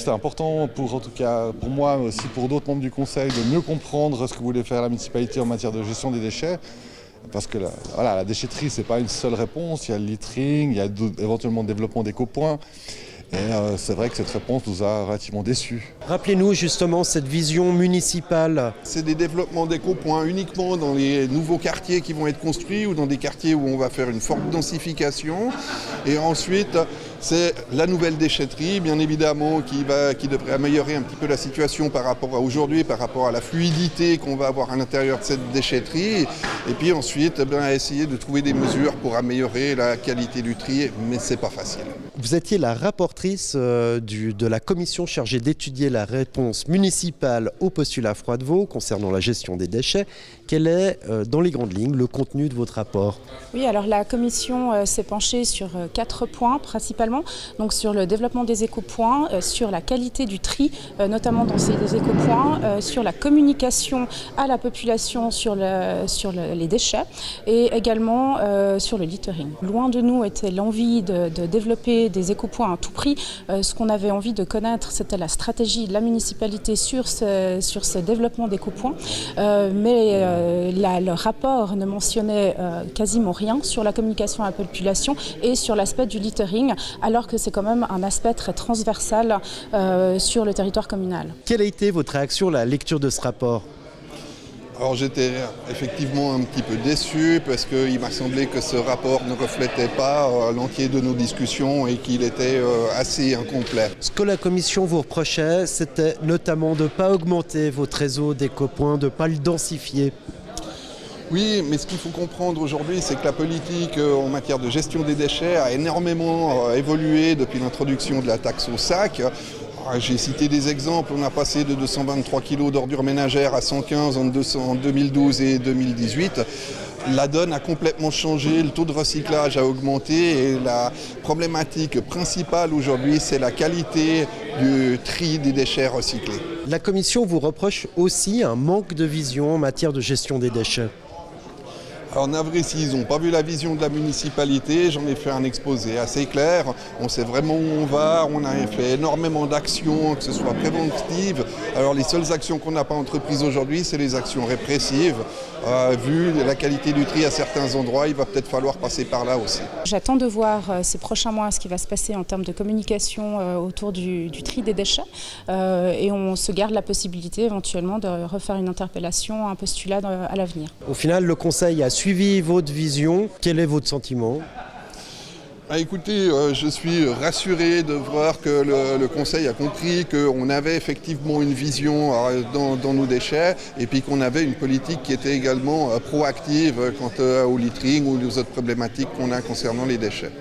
C'était important en tout cas pour moi, mais aussi pour d'autres membres du conseil, de mieux comprendre ce que voulait faire la municipalité en matière de gestion des déchets. Parce que la déchetterie, ce n'est pas une seule réponse. Il y a le littering, il y a éventuellement le développement d'éco-points. Et c'est vrai que cette réponse nous a relativement déçus. Rappelez-nous justement cette vision municipale. C'est des développements d'éco-points uniquement dans les nouveaux quartiers qui vont être construits ou dans des quartiers où on va faire une forte densification. Et ensuite, c'est la nouvelle déchetterie, bien évidemment, qui devrait améliorer un petit peu la situation par rapport à aujourd'hui, par rapport à la fluidité qu'on va avoir à l'intérieur de cette déchetterie. Et puis ensuite, essayer de trouver des mesures pour améliorer la qualité du tri, mais c'est pas facile. Vous étiez la rapportrice de la commission chargée d'étudier la réponse municipale au postulat Froidevaux concernant la gestion des déchets. Quel est, dans les grandes lignes, le contenu de votre rapport ? Oui, alors la commission s'est penchée sur 4 points principalement, donc sur le développement des éco-points, sur la qualité du tri, notamment dans ces éco-points, sur la communication à la population sur les déchets et également sur le littering. Loin de nous était l'envie de développer des éco-points à tout prix. Ce qu'on avait envie de connaître, c'était la stratégie de la municipalité sur ce développement d'éco-points, mais le rapport ne mentionnait quasiment rien sur la communication à la population et sur l'aspect du littering, alors que c'est quand même un aspect très transversal sur le territoire communal. Quelle a été votre réaction à la lecture de ce rapport ? Alors j'étais effectivement un petit peu déçu parce qu'il m'a semblé que ce rapport ne reflétait pas l'entier de nos discussions et qu'il était assez incomplet. Ce que la commission vous reprochait, c'était notamment de ne pas augmenter votre réseau d'éco-points, de ne pas le densifier. Oui, mais ce qu'il faut comprendre aujourd'hui, c'est que la politique en matière de gestion des déchets a énormément évolué depuis l'introduction de la taxe au sac. J'ai cité des exemples, on a passé de 223 kg d'ordures ménagères à 115 en 2012 et 2018. La donne a complètement changé, le taux de recyclage a augmenté et la problématique principale aujourd'hui, c'est la qualité du tri des déchets recyclés. La commission vous reproche aussi un manque de vision en matière de gestion des déchets. Alors navré s'ils n'ont pas vu la vision de la municipalité, j'en ai fait un exposé assez clair, on sait vraiment où on va, on a fait énormément d'actions, que ce soit préventives. Alors les seules actions qu'on n'a pas entreprises aujourd'hui, c'est les actions répressives. Vu la qualité du tri à certains endroits, il va peut-être falloir passer par là aussi. J'attends de voir ces prochains mois ce qui va se passer en termes de communication autour du tri des déchets et on se garde la possibilité éventuellement de refaire une interpellation, un postulat à l'avenir. Au final, le Conseil a suivi votre vision. Quel est votre sentiment ? Écoutez, je suis rassuré de voir que le Conseil a compris qu'on avait effectivement une vision dans nos déchets et puis qu'on avait une politique qui était également proactive quant au littering ou aux autres problématiques qu'on a concernant les déchets.